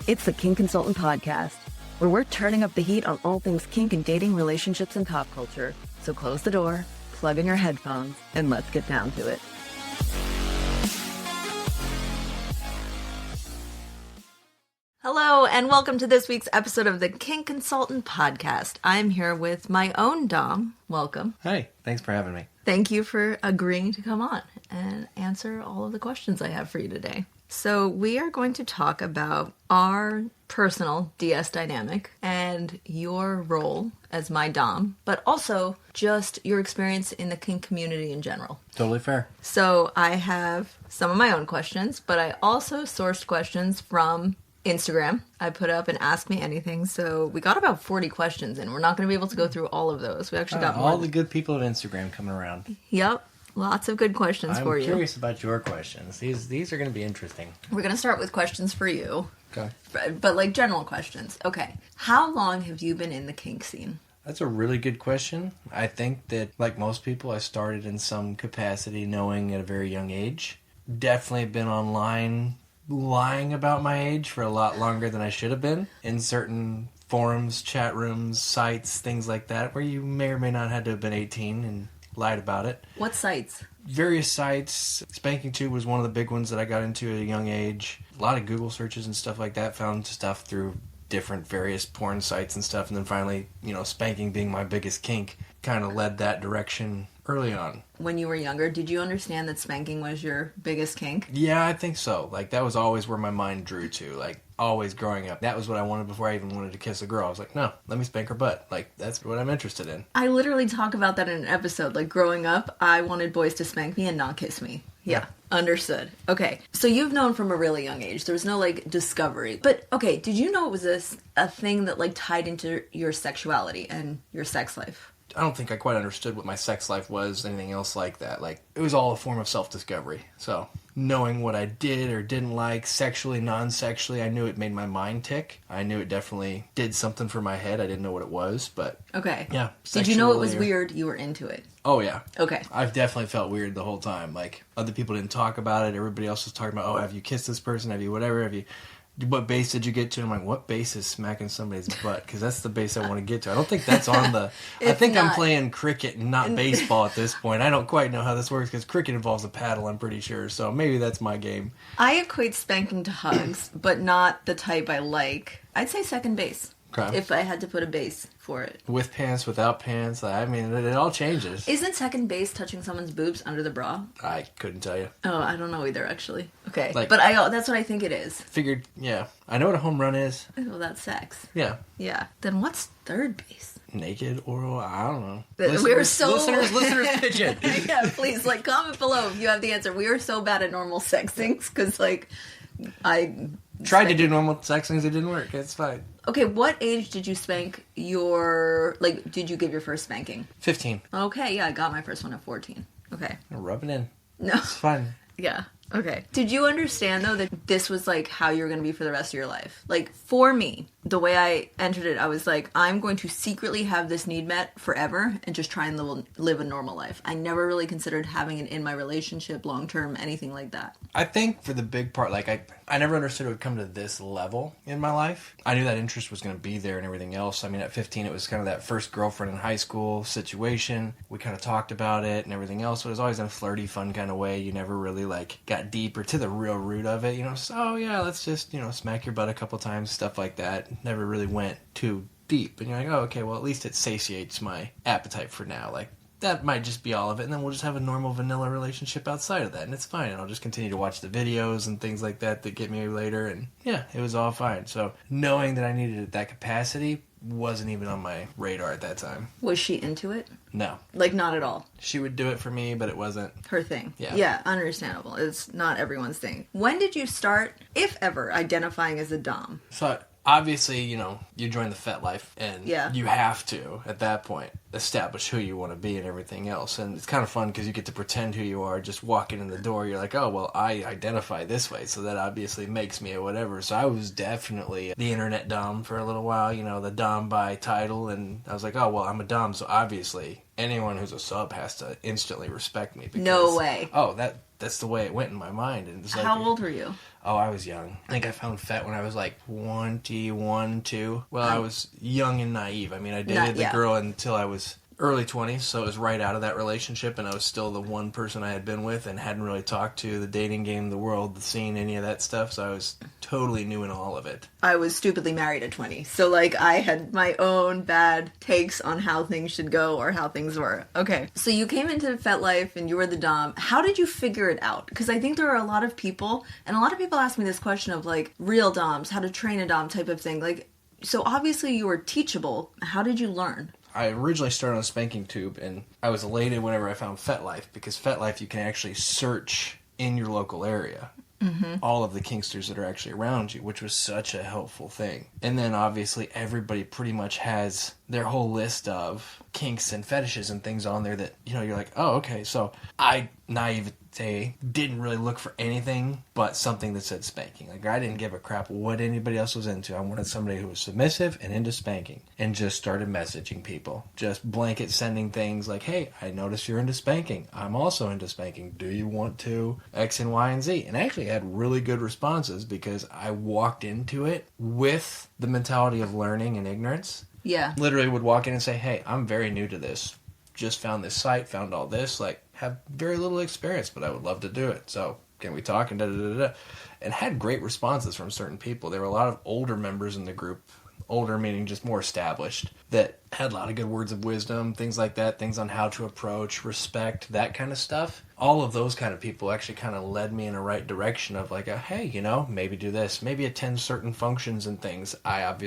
It's the Kink Consultant Podcast, where we're turning up the heat on all things kink and dating, relationships, and pop culture. So close the door, plug in your headphones, and let's get down to it. Hello, and welcome to this week's episode of the Kink Consultant Podcast. I'm here with my own Dom. Welcome. Hey, thanks for having me. Thank you for agreeing to come on and answer all of the questions I have for you today. So we are going to talk about our personal DS dynamic and your role as my Dom, but also just your experience in the kink community in general. Totally fair. So I have some of my own questions, but I also sourced questions from Instagram. I put up an Ask Me Anything, so we got about 40 questions, and we're not going to be able to go through all of those. We actually got all the good people of Instagram coming around. Yep. Lots of good questions for you. I'm curious about your questions. These are going to be interesting. We're going to start with questions for you. Okay. But like general questions. Okay. How long have you been in the kink scene? That's a really good question. I think that, like most people, I started in some capacity knowing at a very young age. Definitely been online lying about my age for a lot longer than I should have been in certain forums, chat rooms, sites, things like that, where you may or may not have to have been 18 and lied about it. What sites? Various sites. Spanking Tube was one of the big ones that I got into at a young age. A lot of Google searches and stuff like that. Found stuff through different various porn sites and stuff. And then finally, spanking being my biggest kink kind of led that direction early on. When you were younger, did you understand that spanking was your biggest kink? Yeah, I think so. Like, that was always where my mind drew to. Like, always growing up. That was what I wanted before I even wanted to kiss a girl. I was like, no, let me spank her butt. Like, that's what I'm interested in. I literally talk about that in an episode. Like, growing up, I wanted boys to spank me and not kiss me. Yeah. Understood. Okay. So you've known from a really young age. There was no, discovery. But, okay, did you know it was a thing that, tied into your sexuality and your sex life? I don't think I quite understood what my sex life was, anything else like that. It was all a form of self-discovery. So, knowing what I did or didn't like, sexually, non-sexually, I knew it made my mind tick. I knew it definitely did something for my head. I didn't know what it was, but... Okay. Yeah. Did you know it was weird? You were into it? Oh, yeah. Okay. I've definitely felt weird the whole time. Other people didn't talk about it. Everybody else was talking about, have you kissed this person? Have you whatever? Have you... What base did you get to? I'm like, what base is smacking somebody's butt? Because that's the base I want to get to. I don't think that's on the... I think I'm playing cricket and not baseball at this point. I don't quite know how this works because cricket involves a paddle, I'm pretty sure. So maybe that's my game. I equate spanking to hugs, but not the type I like. I'd say second base. Okay. If I had to put a base for it. With pants, without pants. I mean, it all changes. Isn't second base touching someone's boobs under the bra? I couldn't tell you. Oh, I don't know either, actually. Okay. But that's what I think it is. Figured, yeah. I know what a home run is. Well, that's sex. Yeah. Yeah. Then what's third base? Naked, oral, I don't know. Listeners pitch it. Yeah, please, comment below if you have the answer. We are so bad at normal sex things, because, I... Tried to do normal sex things, it didn't work. It's fine. Okay, what age did you spank did you give your first spanking? 15. Okay, yeah, I got my first one at 14. Okay. Rub it in. No. It's fine. Yeah. Okay. Did you understand, though, that this was, how you're going to be for the rest of your life? For me, the way I entered it, I was like, I'm going to secretly have this need met forever and just try and live a normal life. I never really considered having it in my relationship long-term, anything like that. I think for the big part, I never understood it would come to this level in my life. I knew that interest was going to be there and everything else. I mean, at 15, it was kind of that first girlfriend in high school situation. We kind of talked about it and everything else, but it was always in a flirty, fun kind of way. You never really, got deeper to the real root of it. So, yeah, let's just, smack your butt a couple times, stuff like that. Never really went too deep. And you're like, oh, okay, well, at least it satiates my appetite for now. That might just be all of it, and then we'll just have a normal vanilla relationship outside of that, and it's fine, and I'll just continue to watch the videos and things like that get me later, and yeah, it was all fine. So knowing that I needed it that capacity wasn't even on my radar at that time. Was she into it? No. Not at all? She would do it for me, but it wasn't... her thing. Yeah. Yeah, understandable. It's not everyone's thing. When did you start, if ever, identifying as a dom? So... obviously, you join the FET life, and yeah. you have to at that point. establish who you want to be and everything else. And it's kind of fun because you get to pretend who you are. Just walking in the door, you're like, oh, well, I identify this way, so that obviously makes me a whatever. So I was definitely the internet dom for a little while, the dom by title. And I was like, oh, well, I'm a dom, so obviously anyone who's a sub has to instantly respect me. Because, no way. Oh, that's the way it went in my mind. And it's like, how old were you? Oh, I was young. I think I found FET when I was like 21, 2. Well, I was young and naive. I mean, I dated the girl until I was early 20s, so it was right out of that relationship, and I was still the one person I had been with and hadn't really talked to the dating game, the world, the scene, any of that stuff, so I was totally new in all of it. I was stupidly married at 20, so, like, I had my own bad takes on how things should go or how things were. Okay, so you came into FET life and you were the dom. How did you figure it out? Because I think there are a lot of people, and a lot of people ask me this question of, like, real doms, how to train a dom type of thing. Like, so obviously you were teachable. How did you learn? I originally started on Spanking Tube, and I was elated whenever I found FetLife, because FetLife you can actually search in your local area all of the kinksters that are actually around you, which was such a helpful thing. And then obviously everybody pretty much has their whole list of kinks and fetishes and things on there that, you're like, oh, okay. So I, naivete, didn't really look for anything but something that said spanking. Like, I didn't give a crap what anybody else was into. I wanted somebody who was submissive and into spanking, and just started messaging people. Just blanket sending things like, hey, I noticed you're into spanking. I'm also into spanking. Do you want to X and Y and Z? And I actually had really good responses because I walked into it with the mentality of learning and ignorance. Yeah. Literally would walk in and say, hey, I'm very new to this. Just found this site, found all this, like, have very little experience, but I would love to do it. So can we talk? And and had great responses from certain people. There were a lot of older members in the group, older meaning just more established, that had a lot of good words of wisdom, things like that, things on how to approach, respect, that kind of stuff. All of those kind of people actually kind of led me in a right direction of like, hey, maybe do this, maybe attend certain functions and things. I've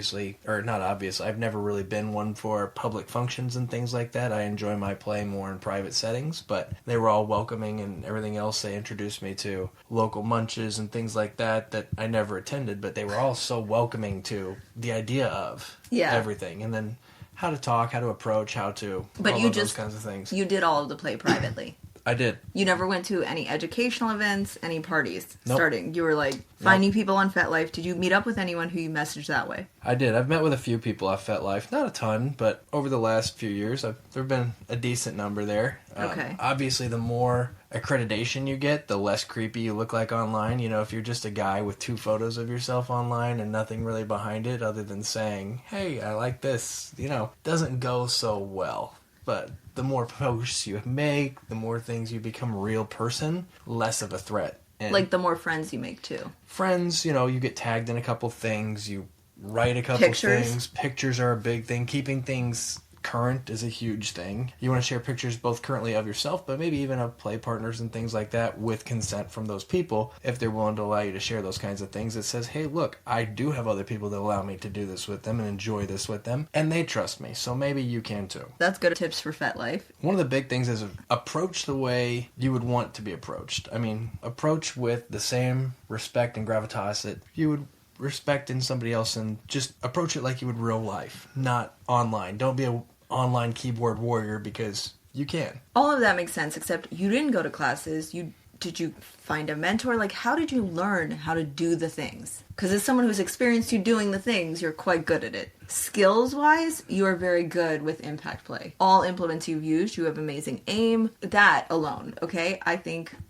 never really been one for public functions and things like that. I enjoy my play more in private settings, but they were all welcoming and everything else. They introduced me to local munches and things like that I never attended, but they were all so welcoming to the idea of everything. And then how to talk, how to approach, those kinds of things. You did all of the play privately. I did. You never went to any educational events, any parties? Nope. Starting. You were like finding people on FetLife. Did you meet up with anyone who you messaged that way? I did. I've met with a few people at FetLife. Not a ton, but over the last few years, there have been a decent number there. Okay. Obviously, the more accreditation you get, the less creepy you look like online. If you're just a guy with 2 photos of yourself online and nothing really behind it other than saying, hey, I like this, doesn't go so well. But the more posts you make, the more things you become a real person, less of a threat. And like the more friends you make too. Friends, you get tagged in a couple things, you write a couple things. Pictures are a big thing. Keeping things current is a huge thing. You want to share pictures both currently of yourself, but maybe even of play partners and things like that with consent from those people, if they're willing to allow you to share those kinds of things. It says, hey, look, I do have other people that allow me to do this with them and enjoy this with them, and they trust me, so maybe you can too. That's good tips for FetLife. One of the big things is approach the way you would want to be approached. I mean, approach with the same respect and gravitas that you would respect in somebody else, and just approach it like you would real life, not online. Don't be a online keyboard warrior, because you can. All of that makes sense, except you didn't go to classes. Did you find a mentor? Like, how did you learn how to do the things? Because as someone who's experienced you doing the things, you're quite good at it. Skills-wise, you are very good with impact play. All implements you've used, you have amazing aim. That alone, okay?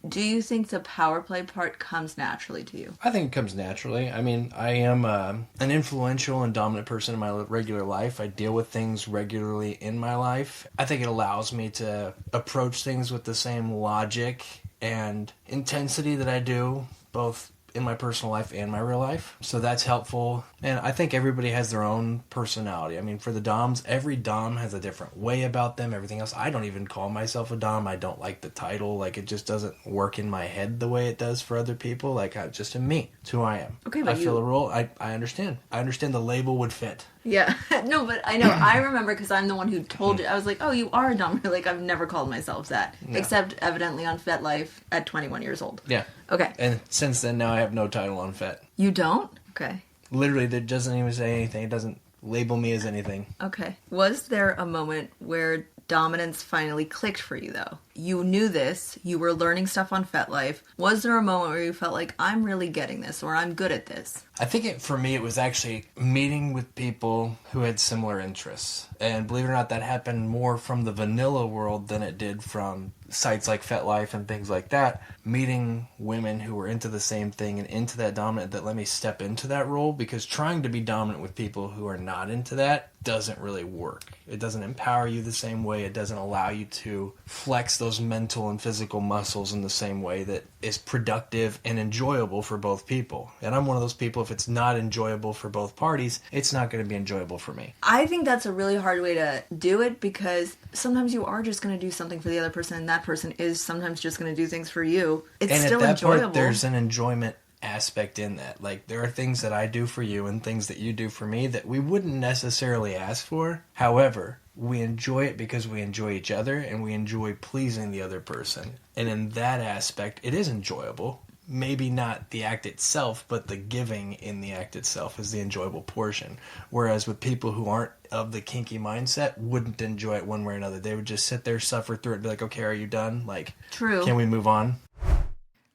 Do you think the power play part comes naturally to you? I think it comes naturally. I mean, I am an influential and dominant person in my regular life. I deal with things regularly in my life. I think it allows me to approach things with the same logic and intensity that I do, both in my personal life and my real life. So that's helpful. And I think everybody has their own personality. I mean, for the doms, every dom has a different way about them, everything else. I don't even call myself a dom. I don't like the title. Like, it just doesn't work in my head the way it does for other people. Like, just in me. It's who I am. Okay, but I feel a role. I understand. I understand the label would fit. Yeah. No, but I know. I remember because I'm the one who told you. I was like, oh, you are a dom. Like, I've never called myself that. No. Except, evidently, on FetLife at 21 years old. Yeah. Okay. And since then, now I have no title on Fet. You don't? Okay. Literally, that doesn't even say anything. It doesn't Label me as anything. Okay. Was there a moment where dominance finally clicked for you, though? You knew this. You were learning stuff on FetLife. Was there a moment where you felt like, I'm really getting this, or I'm good at this? I think for me, it was actually meeting with people who had similar interests. And believe it or not, that happened more from the vanilla world than it did from sites like FetLife and things like that. Meeting women who were into the same thing and into that dominant that let me step into that role, because trying to be dominant with people who are not into that doesn't really work. It doesn't empower you the same way. It doesn't allow you to flex those mental and physical muscles in the same way that is productive and enjoyable for both people. And I'm one of those people, if it's not enjoyable for both parties, it's not going to be enjoyable for me. I think that's a really hard way to do it, because sometimes you are just going to do something for the other person, and that person is sometimes just going to do things for you. It's and still at that enjoyable. Part, there's an enjoyment aspect in that. Like, there are things that I do for you and things that you do for me that we wouldn't necessarily ask for. However, we enjoy it because we enjoy each other and we enjoy pleasing the other person. And in that aspect, it is enjoyable. Maybe not the act itself, but the giving in the act itself is the enjoyable portion. Whereas with people who aren't of the kinky mindset, wouldn't enjoy it one way or another. They would just sit there, suffer through it, be like, okay, are you done? Like, True. Can we move on?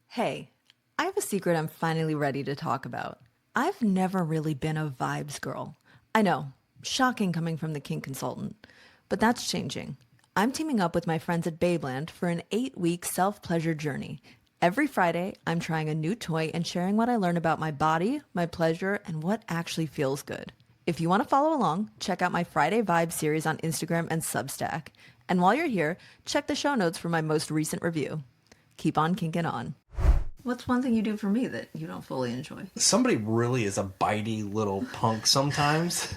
Hey, I have a secret I'm finally ready to talk about. I've never really been a vibes girl. I know, shocking coming from the kink consultant, but that's changing. I'm teaming up with my friends at Babeland for an 8-week self-pleasure journey. Every Friday, I'm trying a new toy and sharing what I learn about my body, my pleasure, and what actually feels good. If you want to follow along, check out my Friday Vibe series on Instagram and Substack. And while you're here, check the show notes for my most recent review. Keep on kinking on. What's one thing you do for me that you don't fully enjoy? Somebody really is a bitey little punk sometimes.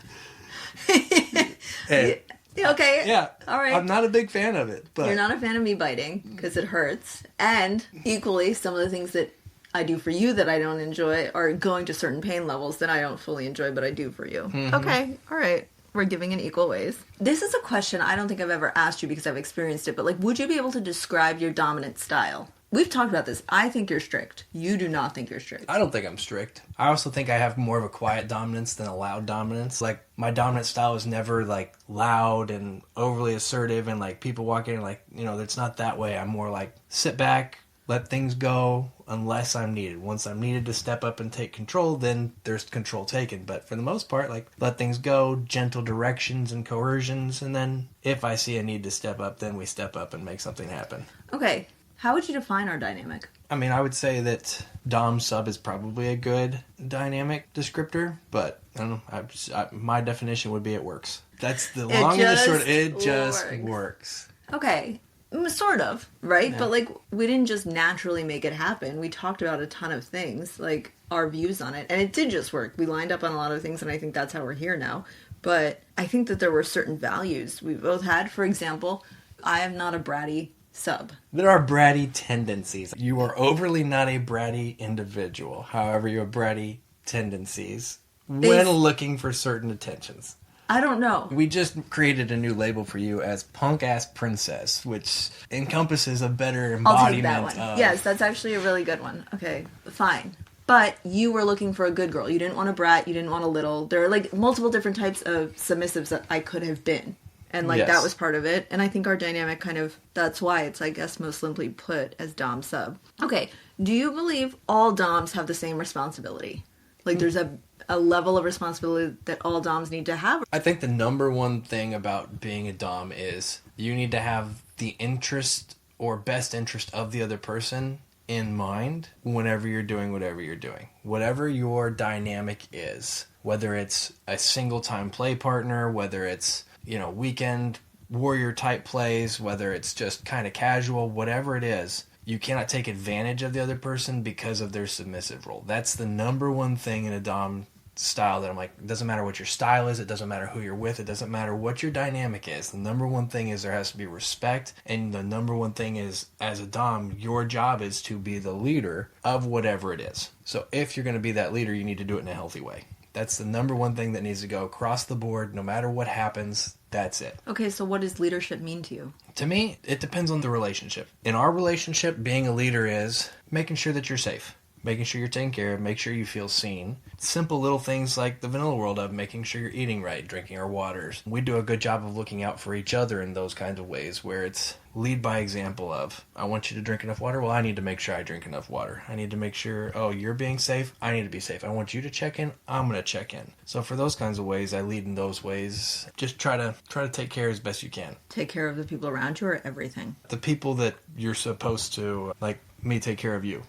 Hey, okay. Yeah. All right. I'm not a big fan of it. But You're not a fan of me biting because it hurts. And equally, some of the things that I do for you that I don't enjoy are going to certain pain levels that I don't fully enjoy, but I do for you. Mm-hmm. Okay. All right. We're giving in equal ways. This is a question I don't think I've ever asked you because I've experienced it, but like, would you be able to describe your dominant style? We've talked about this. I think you're strict. You do not think you're strict. I don't think I'm strict. I also think I have more of a quiet dominance than a loud dominance. Like, my dominant style is never, like, loud and overly assertive and, like, people walk in, like, you know, it's not that way. I'm more like, sit back, let things go unless I'm needed. Once I'm needed to step up and take control, then there's control taken. But for the most part, like, let things go, gentle directions and coercions, and then if I see a need to step up, then we step up and make something happen. Okay. How would you define our dynamic? I mean, I would say that Dom-Sub is probably a good dynamic descriptor, but I don't know. My definition would be it works. That's the long and the short. It just works. Okay. Sort of, right? Yeah. But, like, we didn't just naturally make it happen. We talked about a ton of things, like our views on it, and it did just work. We lined up on a lot of things, and I think that's how we're here now. But I think that there were certain values we both had. For example, I am not a bratty sub. There are bratty tendencies. You are overly not a bratty individual. However, you have bratty tendencies when looking for certain attentions. I don't know. We just created a new label for you as punk-ass princess, which encompasses a better embodiment I'll take that one. of... Yes, that's actually a really good one. Okay, fine. But you were looking for a good girl. You didn't want a brat. You didn't want a little. There are, like, multiple different types of submissives that I could have been. And, like, that was part of it. And I think our dynamic kind of, that's why it's, I guess, most simply put as Dom-Sub. Okay, do you believe all Doms have the same responsibility? Like, there's a level of responsibility that all Doms need to have? I think the number one thing about being a Dom is you need to have the interest or best interest of the other person in mind whenever you're doing whatever you're doing. Whatever your dynamic is, whether it's a single-time play partner, whether it's, you know, weekend warrior type plays, whether it's just kind of casual, whatever it is, you cannot take advantage of the other person because of their submissive role. That's the number one thing in a Dom style that I'm like, it doesn't matter what your style is, it doesn't matter who you're with, it doesn't matter what your dynamic is. The number one thing is there has to be respect, and the number one thing is, as a Dom, your job is to be the leader of whatever it is. So if you're going to be that leader, you need to do it in a healthy way. That's the number one thing that needs to go across the board, no matter what happens. That's it. Okay, so what does leadership mean to you? To me, it depends on the relationship. In our relationship, being a leader is making sure that you're safe. making sure you're taken care of, make sure you feel seen. Simple little things like the vanilla world of making sure you're eating right, drinking our waters. We do a good job of looking out for each other in those kinds of ways where it's lead by example of, I want you to drink enough water. Well, I need to make sure I drink enough water. I need to make sure, oh, you're being safe. I need to be safe. I want you to check in. I'm going to check in. So for those kinds of ways, I lead in those ways. Just try to take care as best you can. Take care of the people around you or everything? The people that you're supposed to, like me, take care of you.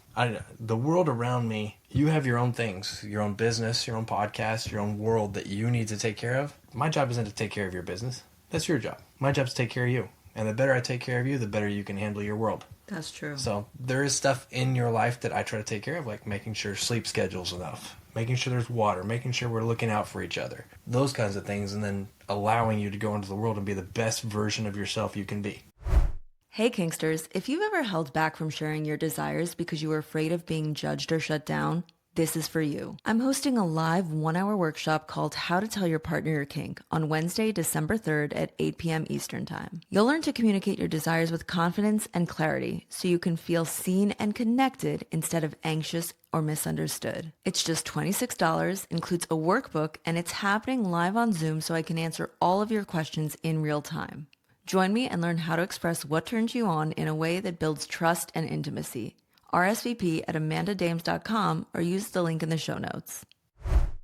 The world around me, you have your own things, your own business, your own podcast, your own world that you need to take care of. My job isn't to take care of your business. That's your job. My job is to take care of you. And the better I take care of you, the better you can handle your world. That's true. So there is stuff in your life that I try to take care of, like making sure sleep schedule's enough, making sure there's water, making sure we're looking out for each other. Those kinds of things, and then allowing you to go into the world and be the best version of yourself you can be. Hey Kinksters, if you've ever held back from sharing your desires because you were afraid of being judged or shut down, this is for you. I'm hosting a live 1-hour workshop called How to Tell Your Partner Your Kink on Wednesday, December 3rd at 8 p.m. Eastern Time. You'll learn to communicate your desires with confidence and clarity so you can feel seen and connected instead of anxious or misunderstood. It's just $26, includes a workbook, and it's happening live on Zoom so I can answer all of your questions in real time. Join me and learn how to express what turns you on in a way that builds trust and intimacy. RSVP at amandadames.com or use the link in the show notes.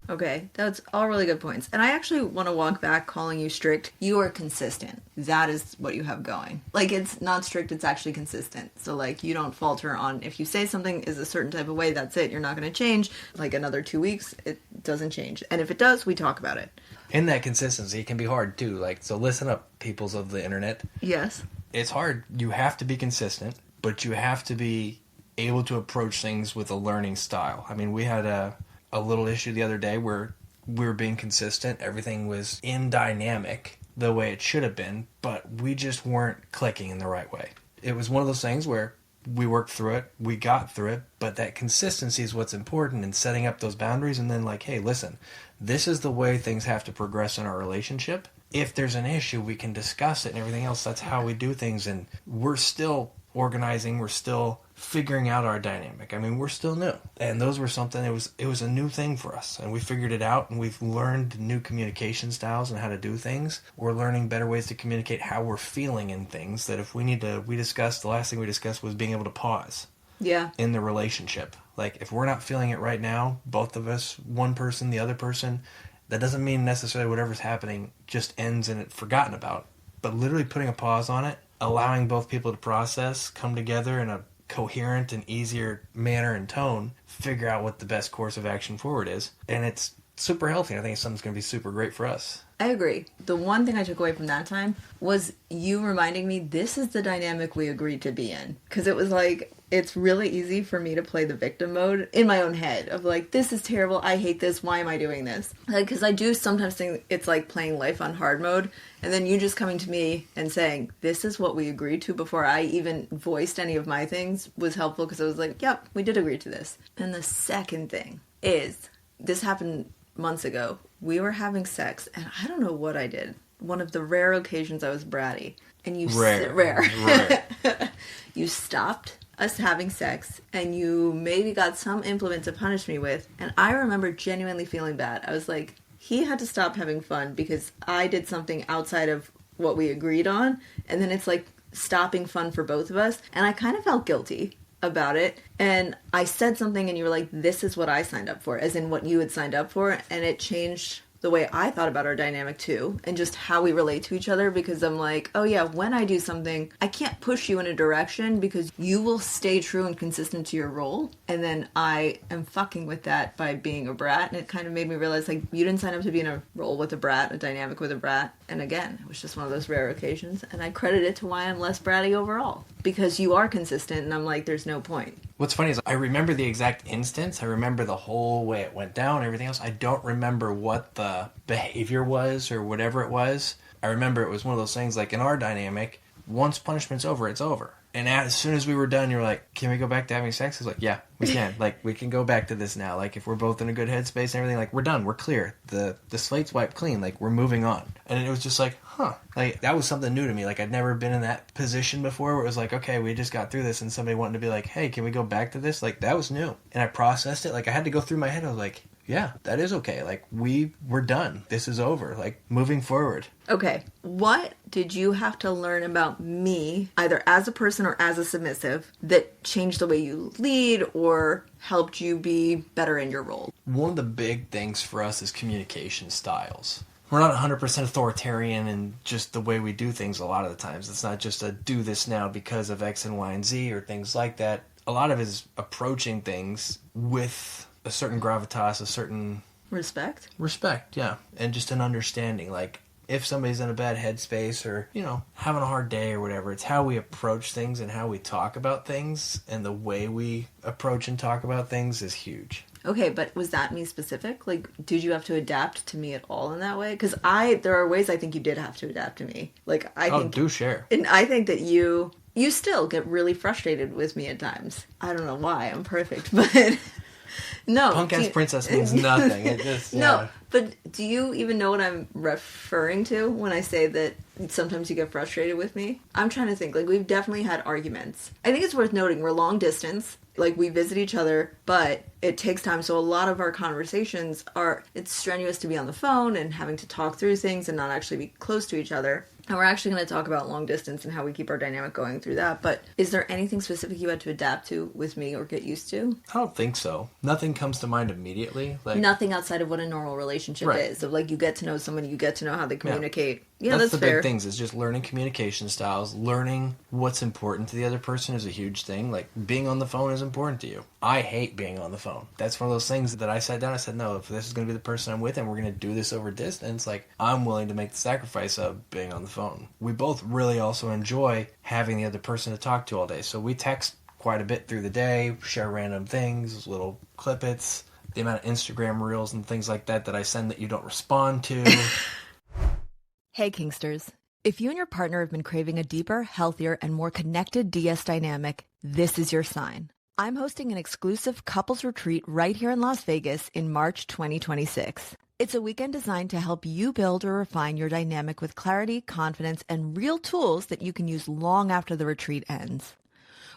Okay, that's all really good points. And I actually want to walk back calling you strict. You are consistent. That is what you have going. Like, it's not strict, it's actually consistent. So, like, you don't falter on if you say something is a certain type of way, that's it. You're not going to change. Like, another 2 weeks, it doesn't change. And if it does, we talk about it. And that consistency can be hard, too. Like, so listen up, peoples of the internet. Yes. It's hard. You have to be consistent, but you have to be able to approach things with a learning style. I mean, we had a little issue the other day where we were being consistent. Everything was in dynamic the way it should have been, but we just weren't clicking in the right way. It was one of those things where we worked through it, we got through it, but that consistency is what's important in setting up those boundaries and then like, hey, listen, this is the way things have to progress in our relationship. If there's an issue, we can discuss it and everything else. That's how we do things, and we're still organizing, we're still figuring out our dynamic. I mean, we're still new. And those were something, it was a new thing for us. And we figured it out, and we've learned new communication styles and how to do things. We're learning better ways to communicate how we're feeling in things, that if we need to, the last thing we discussed was being able to pause. Yeah. In the relationship. Like, if we're not feeling it right now, both of us, one person, the other person, that doesn't mean necessarily whatever's happening just ends and it's forgotten about. But literally putting a pause on it, allowing both people to process, come together in a coherent and easier manner and tone, figure out what the best course of action forward is. And it's super healthy. I think it's something that's going to be super great for us. I agree. The one thing I took away from that time was you reminding me this is the dynamic we agreed to be in. Because it was like, it's really easy for me to play the victim mode in my own head of like, this is terrible, I hate this, why am I doing this? Like, because I do sometimes think it's like playing life on hard mode, and then you just coming to me and saying, this is what we agreed to before I even voiced any of my things was helpful, because I was like, yep, we did agree to this. And the second thing is, this happened months ago. We were having sex, and I don't know what I did. One of the rare occasions I was bratty. And you... Rare. You stopped us having sex, and you maybe got some implement to punish me with, and I remember genuinely feeling bad. I was like, he had to stop having fun because I did something outside of what we agreed on, and then it's like stopping fun for both of us, and I kind of felt guilty about it, and I said something, and you were like, this is what I signed up for, as in what you had signed up for, and it changed the way I thought about our dynamic too, and just how we relate to each other, because I'm like, oh yeah, when I do something, I can't push you in a direction because you will stay true and consistent to your role, and then I am fucking with that by being a brat, and it kind of made me realize, like, you didn't sign up to be in a role with a brat, a dynamic with a brat, and again, it was just one of those rare occasions, and I credit it to why I'm less bratty overall, because you are consistent, and I'm like, there's no point. What's funny is I remember the exact instance. I remember the whole way it went down, everything else. I don't remember what the behavior was or whatever it was. I remember it was one of those things, like in our dynamic, once punishment's over, it's over. And as soon as we were done, you were like, can we go back to having sex? I was like, yeah, we can. Like, we can go back to this now. Like, if we're both in a good headspace and everything, like, we're done. We're clear. The slate's wiped clean. Like, we're moving on. And it was just like, huh. Like, that was something new to me. Like, I'd never been in that position before where it was like, okay, we just got through this and somebody wanted to be like, hey, can we go back to this? Like, that was new. And I processed it. Like, I had to go through my head. I was like, yeah, that is okay. Like, we're done. This is over. Like, moving forward. Okay, what did you have to learn about me, either as a person or as a submissive, that changed the way you lead or helped you be better in your role? One of the big things for us is communication styles. We're not 100% authoritarian in just the way we do things a lot of the times. It's not just a do this now because of X and Y and Z or things like that. A lot of it is approaching things with a certain gravitas, a certain... Respect, yeah. And just an understanding. Like, if somebody's in a bad headspace or, you know, having a hard day or whatever, it's how we approach things and how we talk about things, and the way we approach and talk about things is huge. Okay, but was that me specific? Like, did you have to adapt to me at all in that way? Because there are ways I think you did have to adapt to me. Like, I think... do share. And I think that you still get really frustrated with me at times. I don't know why. I'm perfect, but... No. Punk-ass princess means nothing. It just, yeah. No, but do you even know what I'm referring to when I say that sometimes you get frustrated with me? I'm trying to think. Like, we've definitely had arguments. I think it's worth noting we're long distance. Like, we visit each other, but it takes time. So a lot of our conversations it's strenuous to be on the phone and having to talk through things and not actually be close to each other. And we're actually going to talk about long distance and how we keep our dynamic going through that. But is there anything specific you had to adapt to with me or get used to? I don't think so. Nothing comes to mind immediately. Like, nothing outside of what a normal relationship is. So, like, you get to know someone, you get to know how they communicate. Yeah, that's the fair. big things. Is just learning communication styles. Learning what's important to the other person is a huge thing. Like, being on the phone is important to you. I hate being on the phone. That's one of those things that I sat down. I said, no, if this is going to be the person I'm with and we're going to do this over distance, like, I'm willing to make the sacrifice of being on the phone. We both really also enjoy having the other person to talk to all day. So we text quite a bit through the day, share random things, little clippets, the amount of Instagram reels and things like that I send that you don't respond to. Hey, Kinksters. If you and your partner have been craving a deeper, healthier, and more connected DS dynamic, this is your sign. I'm hosting an exclusive couples retreat right here in Las Vegas in March 2026. It's a weekend designed to help you build or refine your dynamic with clarity, confidence, and real tools that you can use long after the retreat ends.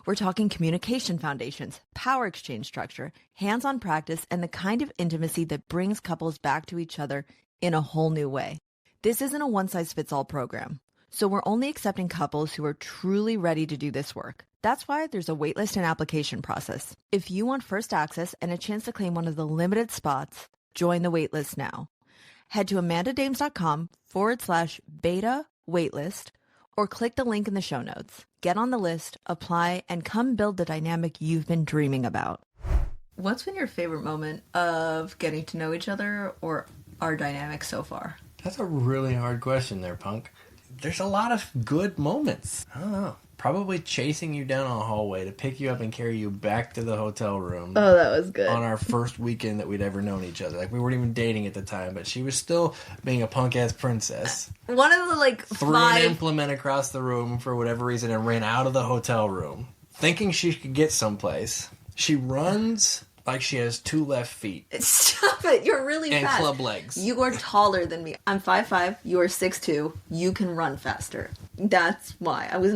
We're talking communication foundations, power exchange structure, hands-on practice, and the kind of intimacy that brings couples back to each other in a whole new way. This isn't a one-size-fits-all program, so we're only accepting couples who are truly ready to do this work. That's why there's a waitlist and application process. If you want first access and a chance to claim one of the limited spots, join the waitlist now. Head to amandadames.com/beta waitlist or click the link in the show notes. Get on the list, apply, and come build the dynamic you've been dreaming about. What's been your favorite moment of getting to know each other or our dynamic so far? That's a really hard question there, Punk. There's a lot of good moments. I don't know. Probably chasing you down a hallway to pick you up and carry you back to the hotel room. Oh, that was good. On our first weekend that we'd ever known each other. Like, we weren't even dating at the time, but she was still being a punk-ass princess. One of the, like, threw an implement across the room for whatever reason and ran out of the hotel room, thinking she could get someplace. She runs like she has 2 left feet. Stop it, you're really and fast. And club legs. You are taller than me. I'm 5'5", you are 6'2", you can run faster. That's why. I was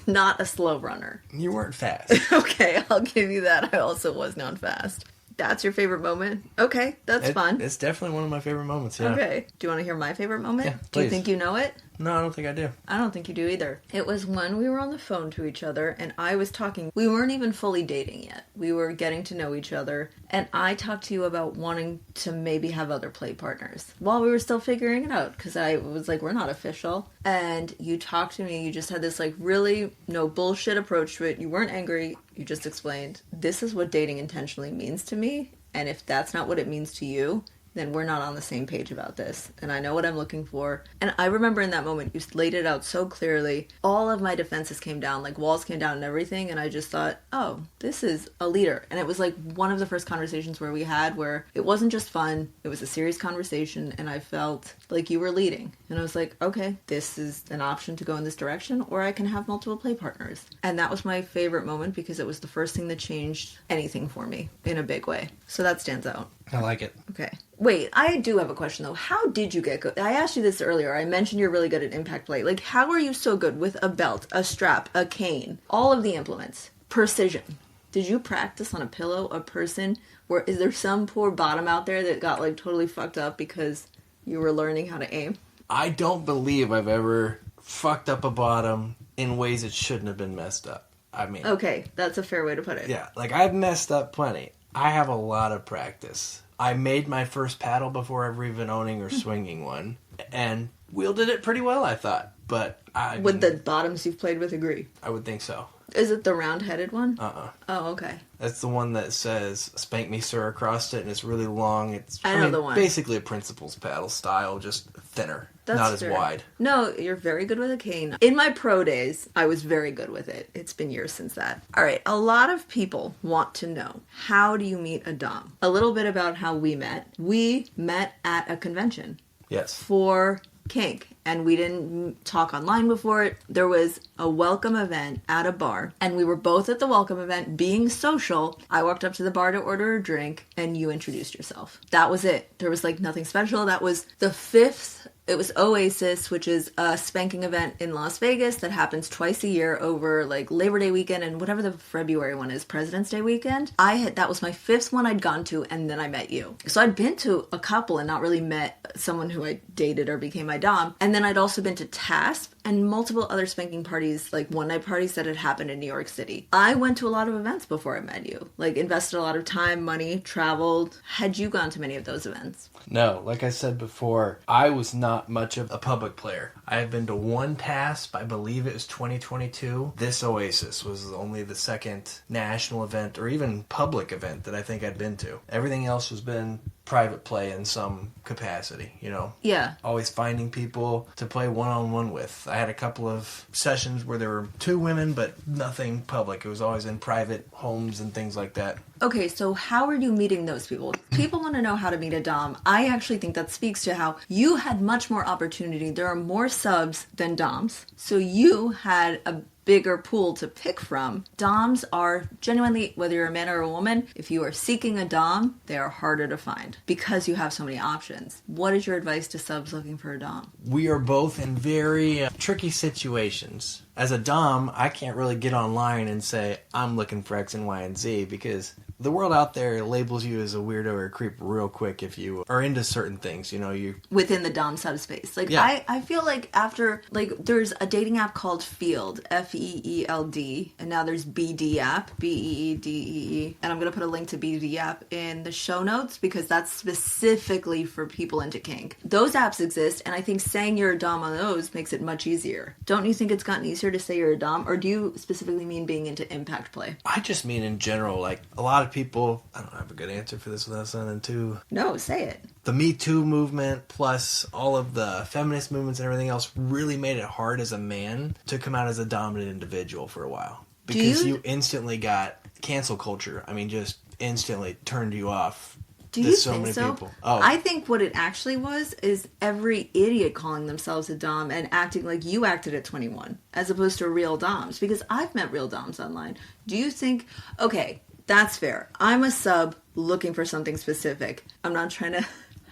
not a slow runner. You weren't fast. Okay, I'll give you that. I also was not fast. That's your favorite moment? Okay, that's fun. It's definitely one of my favorite moments, yeah. Okay. Do you want to hear my favorite moment? Yeah, please. Do you think you know it? No, I don't think I do. I don't think you do either. It was when we were on the phone to each other and I was talking. We weren't even fully dating yet. We were getting to know each other. And I talked to you about wanting to maybe have other play partners while we were still figuring it out. Because I was like, we're not official. And you talked to me. You just had this like really no bullshit approach to it. You weren't angry. You just explained, this is what dating intentionally means to me. And if that's not what it means to you, then we're not on the same page about this. And I know what I'm looking for. And I remember in that moment, you laid it out so clearly. All of my defenses came down, like walls came down and everything. And I just thought, oh, this is a leader. And it was like one of the first conversations where we had where it wasn't just fun, it was a serious conversation. And I felt like you were leading. And I was like, okay, this is an option to go in this direction, or I can have multiple play partners. And that was my favorite moment because it was the first thing that changed anything for me in a big way. So that stands out. I like it. Okay. Wait, I do have a question though. How did you get good? I asked you this earlier. I mentioned you're really good at impact play. Like, how are you so good with a belt, a strap, a cane, all of the implements? Precision. Did you practice on a pillow, a person? Or is there some poor bottom out there that got like totally fucked up because you were learning how to aim? I don't believe I've ever fucked up a bottom in ways it shouldn't have been messed up. I mean... Okay, that's a fair way to put it. Yeah, like I've messed up plenty. I have a lot of practice. I made my first paddle before ever even owning or swinging one, and wielded it pretty well, I thought. But Would the bottoms you've played with agree? I would think so. Is it the round-headed one? Oh, okay. That's the one that says "Spank me, sir" across it, and it's really long. It's I know the one. Basically a principal's paddle style, just thinner, not fair. as wide. No, you're very good with a cane. In my pro days, I was very good with it. It's been years since that. All right, a lot of people want to know, how do you meet a dom? A little bit about how we met. We met at a convention. Yes. For Kink, and we didn't talk online before it. There was a welcome event at a bar, and we were both at the welcome event being social. I walked up to the bar to order a drink, and you introduced yourself. That was it. There was like nothing special. That was the fifth. It was Oasis, which is a spanking event in Las Vegas that happens twice a year over like Labor Day weekend and whatever the February one is, President's Day weekend. That was my fifth one I'd gone to, and then I met you. So I'd been to a couple and not really met someone who I dated or became my dom. And then I'd also been to TASP and multiple other spanking parties, like one-night parties that had happened in New York City. I went to a lot of events before I met you. Like, invested a lot of time, money, traveled. Had you gone to many of those events? No, like I said before, I was not much of a public player. I have been to one TASP, I believe it was 2022. This Oasis was only the second national event or even public event that I think I'd been to. Everything else has been private play in some capacity, you know? Yeah. Always finding people to play one-on-one with. I had a couple of sessions where there were 2 women, but nothing public. It was always in private homes and things like that. Okay, so how are you meeting those people? People want to know how to meet a dom. I actually think that speaks to how you had much more opportunity. There are more subs than doms. So you had a bigger pool to pick from. Doms are genuinely, whether you're a man or a woman, if you are seeking a dom, they are harder to find because you have so many options. What is your advice to subs looking for a dom? We are both in very tricky situations. As a dom, I can't really get online and say, I'm looking for X and Y and Z, because the world out there labels you as a weirdo or a creep real quick if you are into certain things, you know, you... Within the dom subspace. Like, yeah. I feel like after, like, there's a dating app called Feeld, F-E-E-L-D, and now there's BD app, B-E-E-D-E-E, and I'm going to put a link to BD app in the show notes because that's specifically for people into kink. Those apps exist, and I think saying you're a dom on those makes it much easier. Don't you think it's gotten easier to say you're a dom, or do you specifically mean being into impact play? I just mean in general, like, a lot of people, I don't have a good answer for this without sounding too... No, say it. The Me Too movement, plus all of the feminist movements and everything else, really made it hard as a man to come out as a dominant individual for a while. Because you instantly got cancel culture. I mean, just instantly turned you off. Do you think so? People. Oh. I think what it actually was is every idiot calling themselves a dom and acting like you acted at 21, as opposed to real doms. Because I've met real doms online. Do you think... Okay, that's fair. I'm a sub looking for something specific. I'm not trying to...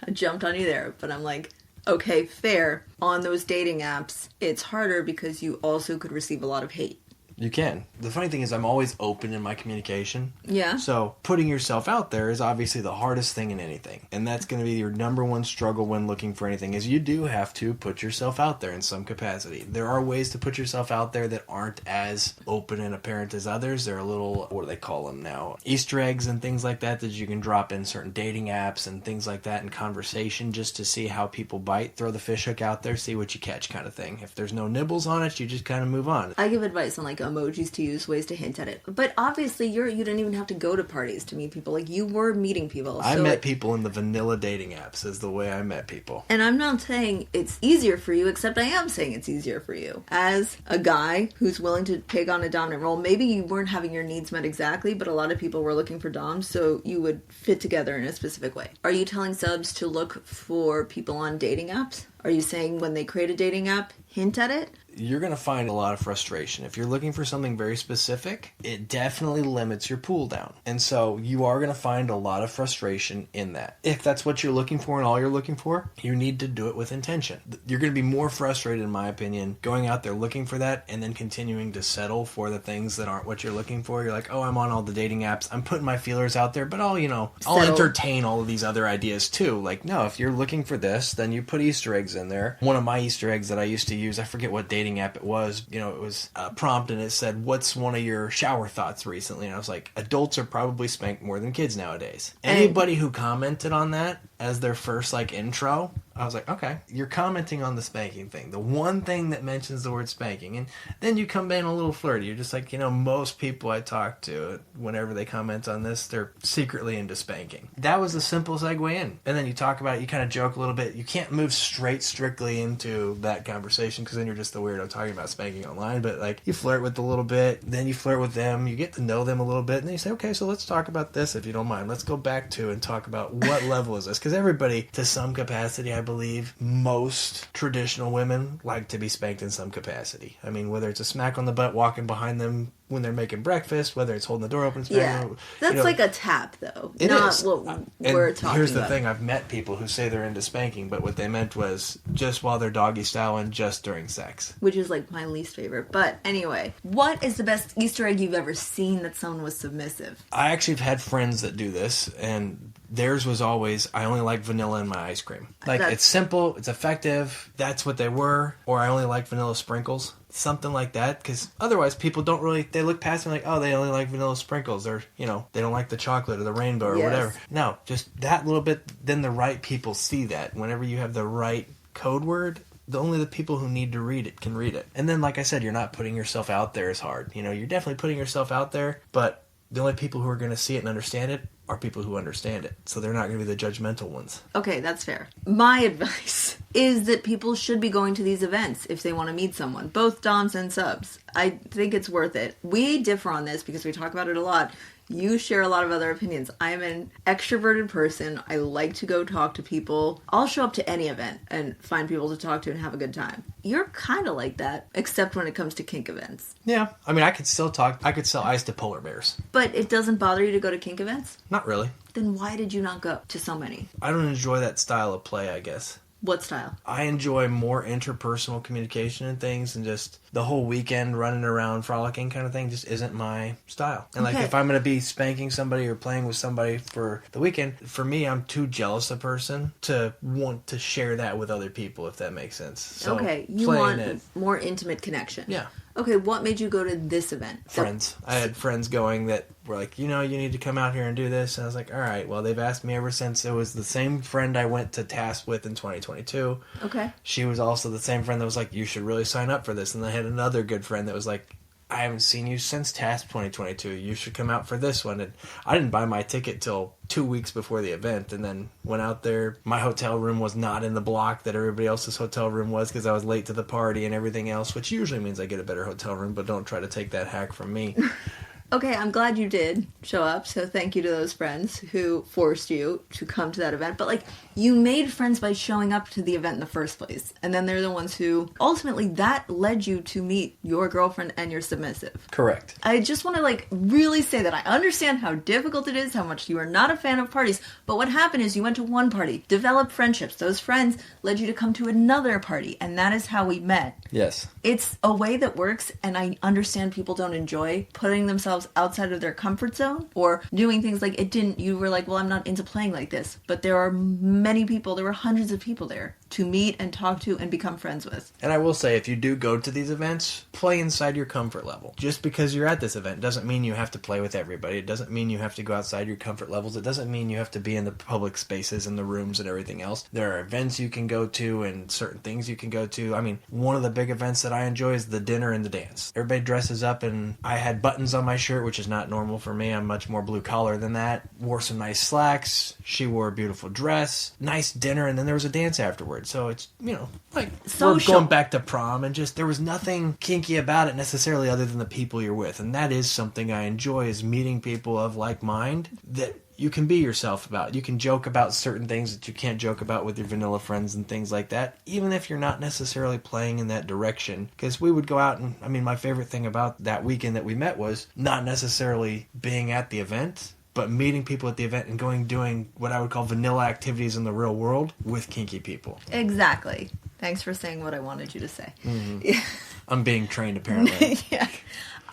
I jumped on you there, but I'm like, okay, fair. On those dating apps, it's harder because you also could receive a lot of hate. You can. The funny thing is I'm always open in my communication. Yeah. So putting yourself out there is obviously the hardest thing in anything. And that's going to be your number one struggle when looking for anything, is you do have to put yourself out there in some capacity. There are ways to put yourself out there that aren't as open and apparent as others. They're a little, what do they call them now? Easter eggs and things like that you can drop in certain dating apps and things like that in conversation just to see how people bite. Throw the fish hook out there, see what you catch kind of thing. If there's no nibbles on it, you just kind of move on. I give advice on like a emojis to use, ways to hint at it. But obviously, you didn't even have to go to parties to meet people. Like, you were meeting people. I met people in the vanilla dating apps is the way I met people. And I'm not saying it's easier for you, except I am saying it's easier for you. As a guy who's willing to take on a dominant role, maybe you weren't having your needs met exactly, but a lot of people were looking for doms, so you would fit together in a specific way. Are you telling subs to look for people on dating apps? Are you saying when they create a dating app, hint at it? You're going to find a lot of frustration. If you're looking for something very specific, it definitely limits your pool down. And so you are going to find a lot of frustration in that. If that's what you're looking for and all you're looking for, you need to do it with intention. You're going to be more frustrated, in my opinion, going out there looking for that and then continuing to settle for the things that aren't what you're looking for. You're like, oh, I'm on all the dating apps. I'm putting my feelers out there, but I'll entertain all of these other ideas too. Like, no, if you're looking for this, then you put Easter eggs in there. One of my Easter eggs that I used to use, I forget what dating app it was, it was a prompt and it said, what's one of your shower thoughts recently? And I was like, adults are probably spanked more than kids nowadays. Anybody who commented on that as their first intro, I was like, okay, you're commenting on the spanking thing, the one thing that mentions the word spanking, and then you come in a little flirty. You're just like, most people I talk to, whenever they comment on this, they're secretly into spanking. That was a simple segue in, and then you talk about it, you kind of joke a little bit. You can't move strictly into that conversation because then you're just the weirdo talking about spanking online, but you flirt with a little bit, then you flirt with them, you get to know them a little bit, and then you say, okay, so let's talk about this if you don't mind. Let's go back to and talk about what level is this, because everybody, to some capacity, I believe most traditional women like to be spanked in some capacity. I mean, whether it's a smack on the butt walking behind them when they're making breakfast, whether it's holding the door open. Yeah, that's like a tap, though. It not is. What we're talking about. Here's the thing. I've met people who say they're into spanking, but what they meant was just while they're doggy styling, just during sex. Which is my least favorite. But anyway, what is the best Easter egg you've ever seen that someone was submissive? I actually have had friends that do this, and theirs was always, I only like vanilla in my ice cream. It's simple, it's effective, that's what they were, or I only like vanilla sprinkles. Something like that, because otherwise people don't really, they look past me like, oh, they only like vanilla sprinkles, or, they don't like the chocolate or the rainbow or whatever. No, just that little bit, then the right people see that. Whenever you have the right code word, only the people who need to read it can read it. And then, like I said, you're not putting yourself out there as hard. You're definitely putting yourself out there, but the only people who are going to see it and understand it are people who understand it. So they're not going to be the judgmental ones. Okay, that's fair. My advice is that people should be going to these events if they want to meet someone, both doms and subs. I think it's worth it. We differ on this because we talk about it a lot. You share a lot of other opinions. I'm an extroverted person. I like to go talk to people. I'll show up to any event and find people to talk to and have a good time. You're kind of like that, except when it comes to kink events. Yeah. I mean, I could still talk. I could sell ice to polar bears. But it doesn't bother you to go to kink events? Not really. Then why did you not go to so many? I don't enjoy that style of play, I guess. What style? I enjoy more interpersonal communication and things, and just the whole weekend running around frolicking kind of thing just isn't my style. And if I'm going to be spanking somebody or playing with somebody for the weekend, for me, I'm too jealous a person to want to share that with other people, if that makes sense. So you want more intimate connection. Yeah. Okay, what made you go to this event? Friends. I had friends going that were like, you need to come out here and do this. And I was like, all right, well, they've asked me ever since. It was the same friend I went to TASP with in 2022. Okay. She was also the same friend that was like, you should really sign up for this. And I had another good friend that was like, I haven't seen you since TASP 2022. You should come out for this one. And I didn't buy my ticket till 2 weeks before the event, and then went out there. My hotel room was not in the block that everybody else's hotel room was because I was late to the party and everything else, which usually means I get a better hotel room, but don't try to take that hack from me. Okay, I'm glad you did show up, so thank you to those friends who forced you to come to that event. But, you made friends by showing up to the event in the first place. And then they're the ones who, ultimately, that led you to meet your girlfriend and your submissive. Correct. I just want to, really say that I understand how difficult it is, how much you are not a fan of parties. But what happened is you went to one party, developed friendships. Those friends led you to come to another party, and that is how we met. Yes. It's a way that works, and I understand people don't enjoy putting themselves outside of their comfort zone or doing things you were like, well, I'm not into playing like this. But there are many people, there were hundreds of people there to meet and talk to and become friends with. And I will say, if you do go to these events, play inside your comfort level. Just because you're at this event doesn't mean you have to play with everybody. It doesn't mean you have to go outside your comfort levels. It doesn't mean you have to be in the public spaces and the rooms and everything else. There are events you can go to and certain things you can go to. I mean, one of the big events that I enjoy is the dinner and the dance. Everybody dresses up, and I had buttons on my shirt, which is not normal for me. I'm much more blue collar than that. Wore some nice slacks. She wore a beautiful dress. Nice dinner, and then there was a dance afterwards. So it's, like social. We're going back to prom, and just there was nothing kinky about it necessarily other than the people you're with. And that is something I enjoy, is meeting people of like mind that you can be yourself about. You can joke about certain things that you can't joke about with your vanilla friends and things like that, even if you're not necessarily playing in that direction. Because we would go out and, my favorite thing about that weekend that we met was not necessarily being at the event, but meeting people at the event and doing what I would call vanilla activities in the real world with kinky people. Exactly. Thanks for saying what I wanted you to say. Mm-hmm. Yeah. I'm being trained, apparently. Yeah.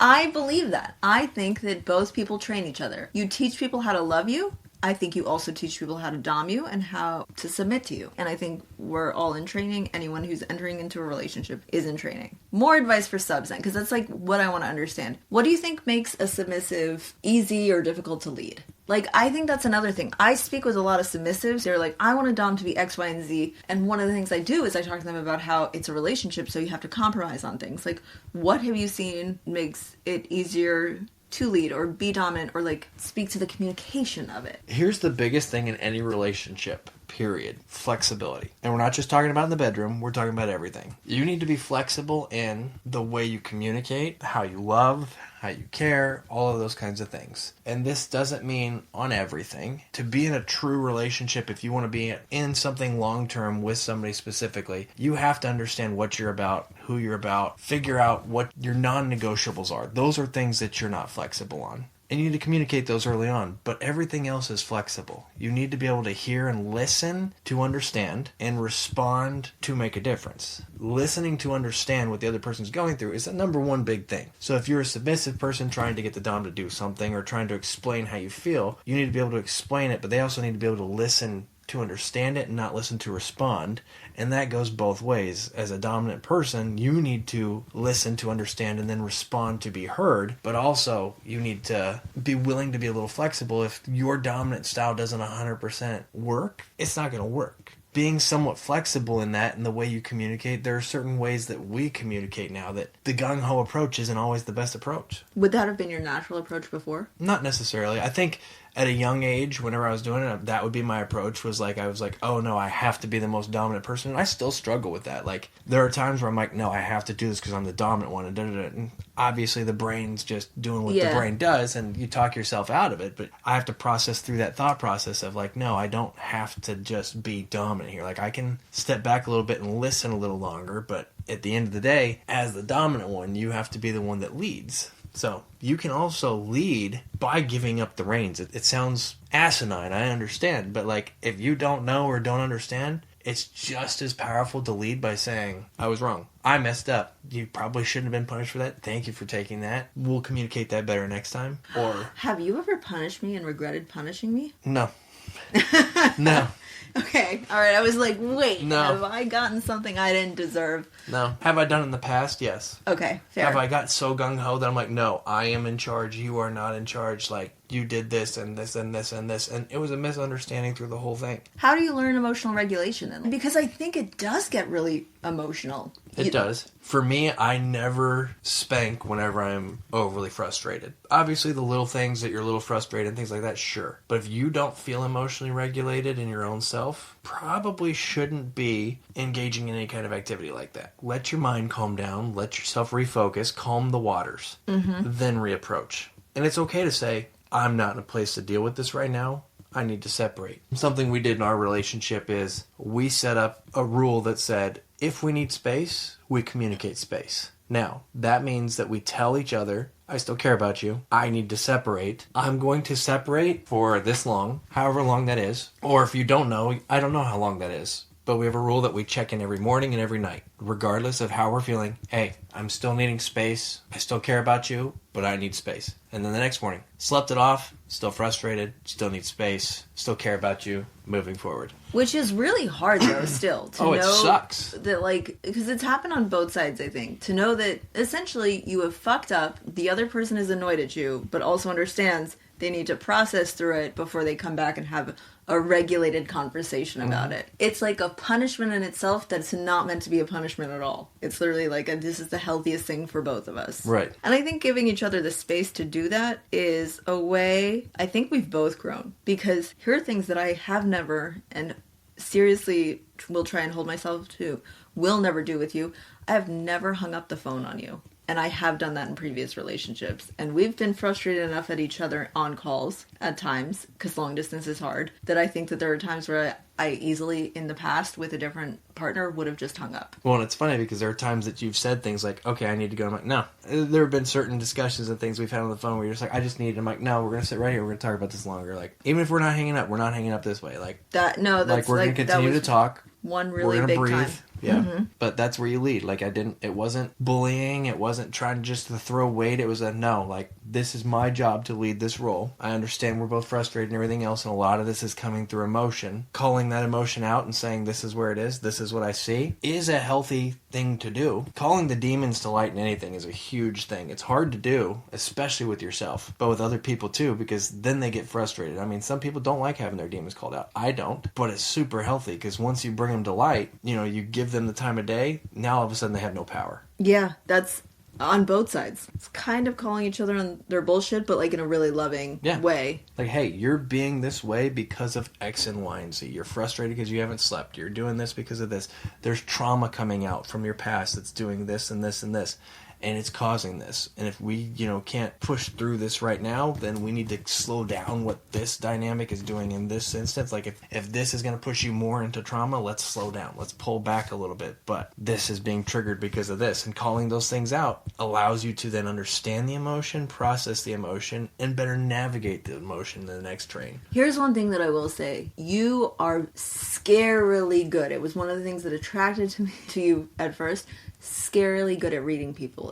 I believe that. I think that both people train each other. You teach people how to love you. I think you also teach people how to dom you and how to submit to you. And I think we're all in training. Anyone who's entering into a relationship is in training. More advice for subs then, because that's like what I want to understand. What do you think makes a submissive easy or difficult to lead? Like, I think that's another thing. I speak with a lot of submissives. They're like, I want a dom to be X, Y, and Z. And one of the things I do is I talk to them about how it's a relationship, so you have to compromise on things. Like, what have you seen makes it easier to lead or be dominant or like speak to the communication of it? Here's the biggest thing in any relationship, period. Flexibility. And we're not just talking about in the bedroom, we're talking about everything. You need to be flexible in the way you communicate, how you love, how you care, all of those kinds of things. And this doesn't mean on everything. To be in a true relationship, if you want to be in something long-term with somebody specifically, you have to understand what you're about, who you're about, figure out what your non-negotiables are. Those are things that you're not flexible on. And you need to communicate those early on. But everything else is flexible. You need to be able to hear and listen to understand and respond to make a difference. Listening to understand what the other person's going through is the number one big thing. So if you're a submissive person trying to get the dom to do something or trying to explain how you feel, you need to be able to explain it, but they also need to be able to listen to understand it and not listen to respond. And that goes both ways. As a dominant person, you need to listen to understand and then respond to be heard, but also you need to be willing to be a little flexible. If your dominant style doesn't 100% work, it's not going to work. Being somewhat flexible in that and the way you communicate, there are certain ways that we communicate now that the gung-ho approach isn't always the best approach. Would that have been your natural approach before? Not necessarily. I think at a young age, whenever I was doing it, that would be my approach. I was like, oh no, I have to be the most dominant person. And I still struggle with that. Like, there are times where I'm like, no, I have to do this because I'm the dominant one. And obviously the brain's just doing what the brain does, and you talk yourself out of it. But I have to process through that thought process of like, no, I don't have to just be dominant here. Like, I can step back a little bit and listen a little longer. But at the end of the day, as the dominant one, you have to be the one that leads. So you can also lead by giving up the reins. It sounds asinine, I understand, but like, if you don't know or don't understand, it's just as powerful to lead by saying, I was wrong. I messed up. You probably shouldn't have been punished for that. Thank you for taking that. We'll communicate that better next time. Or have you ever punished me and regretted punishing me? No. No. Okay, alright, I was like, wait, no. Have I gotten something I didn't deserve? No. Have I done it in the past? Yes. Okay, fair. Have I got so gung-ho that I'm like, no, I am in charge, you are not in charge, like, you did this and this and this and this, and it was a misunderstanding through the whole thing. How do you learn emotional regulation then? Because I think it does get really emotional. It does. For me, I never spank whenever I'm overly frustrated. Obviously, the little things that you're a little frustrated and things like that, sure. But if you don't feel emotionally regulated in your own self, probably shouldn't be engaging in any kind of activity like that. Let your mind calm down, let yourself refocus, calm the waters, then reapproach. And it's okay to say, I'm not in a place to deal with this right now. I need to separate. Something we did in our relationship is we set up a rule that said, if we need space, we communicate space. Now, that means that we tell each other, I still care about you. I need to separate. I'm going to separate for this long, however long that is. Or if you don't know, I don't know how long that is. but we have a rule that we check in every morning and every night, regardless of how we're feeling. Hey, I'm still needing space. I still care about you, but I need space. And then the next morning, slept it off, still frustrated, still need space, still care about you, moving forward. Which is really hard, though, still, to know. It sucks. That, like, because it's happened on both sides, I think. To know that, essentially, you have fucked up, the other person is annoyed at you, but also understands they need to process through it before they come back and have a regulated conversation about it. It's like a punishment in itself that's not meant to be a punishment at all. It's literally like, this is the healthiest thing for both of us. Right. And I think giving each other the space to do that is a way, I think we've both grown. Because here are things that I have never, and seriously will try and hold myself to, will never do with you. I have never hung up the phone on you. And I have done that in previous relationships. And we've been frustrated enough at each other on calls at times, because long distance is hard, that I think that there are times where I easily, in the past, with a different partner, would have just hung up. Well, and it's funny because there are times that you've said things like, okay, I need to go. I'm like, no. There have been certain discussions and things we've had on the phone where you're just like, I just need. I'm like, no, we're going to sit right here. We're going to talk about this longer. Like, even if we're not hanging up, we're not hanging up this way. Like, that, no, that's like we're going to continue to talk. One really big breathe. time. Yeah. But that's where you lead. Like, it wasn't bullying. It wasn't trying just to throw weight. It was no, like, this is my job to lead this role. I understand we're both frustrated and everything else, and a lot of this is coming through emotion. Calling that emotion out and saying, this is where it is, this is what I see, is a healthy thing to do. Calling the demons to light in anything is a huge thing. It's hard to do, especially with yourself, but with other people too, because then they get frustrated. I mean, some people don't like having their demons called out. I don't, but it's super healthy, because once you bring them to light, you give them the time of day, now all of a sudden they have no power. Yeah, that's on both sides. It's kind of calling each other on their bullshit, but like in a really loving way. Like, hey, you're being this way because of X and Y and Z. You're frustrated because you haven't slept. You're doing this because of this. There's trauma coming out from your past that's doing this and this and this. And it's causing this. And if we, can't push through this right now, then we need to slow down what this dynamic is doing in this instance. Like, if this is going to push you more into trauma, let's slow down. Let's pull back a little bit. But this is being triggered because of this. And calling those things out allows you to then understand the emotion, process the emotion, and better navigate the emotion in the next train. Here's one thing that I will say. You are scarily good. It was one of the things that attracted to you at first. Scarily good at reading people.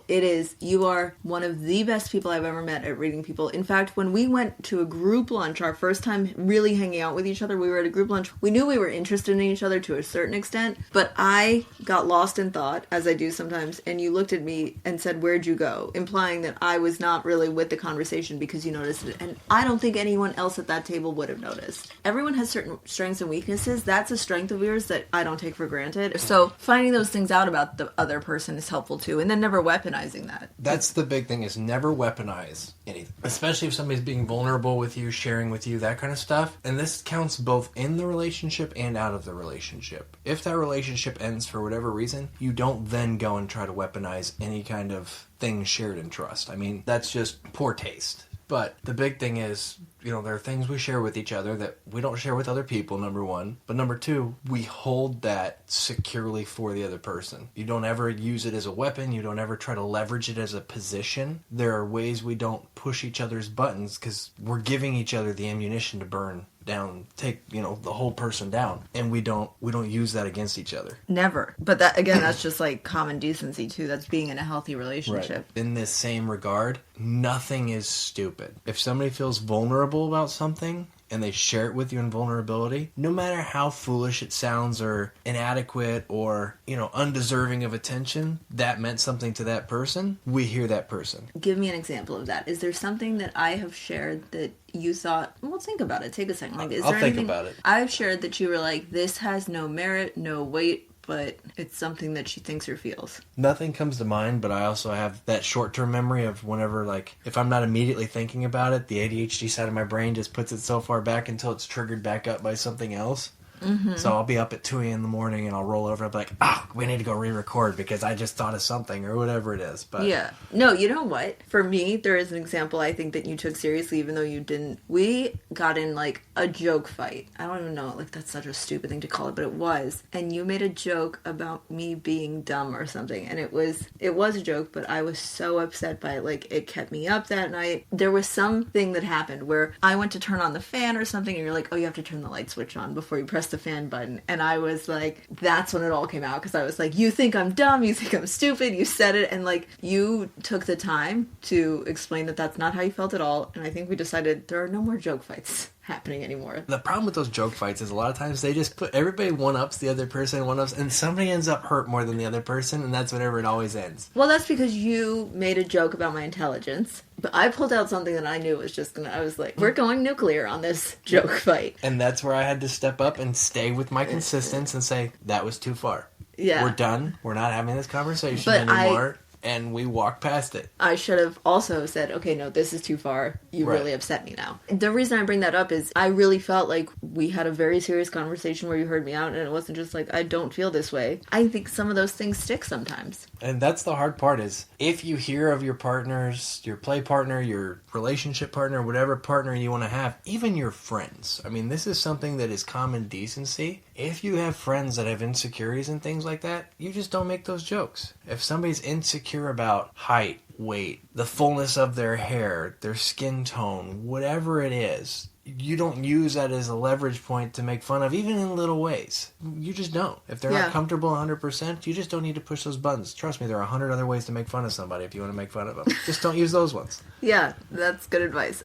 You are one of the best people I've ever met at reading people. In fact, when we went to a group lunch, our first time really hanging out with each other, we were at a group lunch. We knew we were interested in each other to a certain extent, but I got lost in thought, as I do sometimes, and you looked at me and said, "Where'd you go?" Implying that I was not really with the conversation because you noticed it. And I don't think anyone else at that table would have noticed. Everyone has certain strengths and weaknesses. That's a strength of yours that I don't take for granted. So finding those things out about the other person is helpful too, and then never weaponizing that. That's the big thing, is never weaponize anything, especially if somebody's being vulnerable with you, sharing with you, that kind of stuff. And this counts both in the relationship and out of the relationship. If that relationship ends for whatever reason, you don't then go and try to weaponize any kind of thing shared in trust. I mean, that's just poor taste. But the big thing is, there are things we share with each other that we don't share with other people, number one. But number two, we hold that securely for the other person. You don't ever use it as a weapon. You don't ever try to leverage it as a position. There are ways we don't push each other's buttons because we're giving each other the ammunition to burn down, take the whole person down, and we don't use that against each other. Never. But that, again, that's just like common decency too. That's being in a healthy relationship. Right. In this same regard, nothing is stupid. If somebody feels vulnerable about something and they share it with you in vulnerability, no matter how foolish it sounds or inadequate or, undeserving of attention, that meant something to that person, we hear that person. Give me an example of that. Is there something that I have shared that you thought, well, think about it. Take a second. Like, I'll think about it. I've shared that you were like, this has no merit, no weight, but it's something that she thinks or feels. Nothing comes to mind, but I also have that short-term memory of whenever, like, if I'm not immediately thinking about it, the ADHD side of my brain just puts it so far back until it's triggered back up by something else. Mm-hmm. So I'll be up at 2 a.m. in the morning and I'll roll over and I'll be like, we need to go re-record because I just thought of something or whatever it is. But yeah. No, you know what? For me, there is an example I think that you took seriously even though you didn't. We got in like a joke fight. I don't even know, like that's such a stupid thing to call it, but it was. And you made a joke about me being dumb or something. And it was a joke, but I was so upset by it. Like it kept me up that night. There was something that happened where I went to turn on the fan or something and you're like, oh, you have to turn the light switch on before you press press the fan button. And I was like, that's when it all came out. Because I was like, you think I'm dumb, you think I'm stupid, you said it. And like, you took the time to explain that that's not how you felt at all. And I think we decided there are no more joke fights happening anymore. The problem with those joke fights is a lot of times they just put everybody one-ups the other person, and somebody ends up hurt more than the other person, and that's whenever it always ends. Well, that's because you made a joke about my intelligence, but I pulled out something that I knew was just gonna, I was like, we're going nuclear on this joke fight. And that's where I had to step up and stay with my consistence and say, that was too far. Yeah. We're done. We're not having this conversation But anymore. And we walked past it. I should have also said, okay, no, this is too far. You Right. really upset me now. The reason I bring that up is I really felt like we had a very serious conversation where you heard me out, and it wasn't just like, I don't feel this way. I think some of those things stick sometimes. And that's the hard part is if you hear of your partners, your play partner, your relationship partner, whatever partner you want to have, even your friends. I mean, this is something that is common decency. If you have friends that have insecurities and things like that, you just don't make those jokes. If somebody's insecure about height, weight, the fullness of their hair, their skin tone, whatever it is, you don't use that as a leverage point to make fun of, even in little ways. You just don't. If they're not comfortable 100%, you just don't need to push those buttons. Trust me, there are 100 other ways to make fun of somebody if you want to make fun of them. Just don't use those ones. Yeah, that's good advice.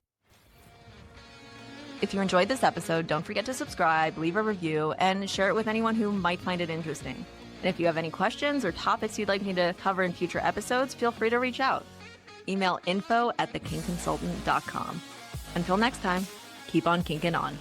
If you enjoyed this episode, don't forget to subscribe, leave a review, and share it with anyone who might find it interesting. And if you have any questions or topics you'd like me to cover in future episodes, feel free to reach out. Email info@thekinkconsultant.com. Until next time, keep on kinking on.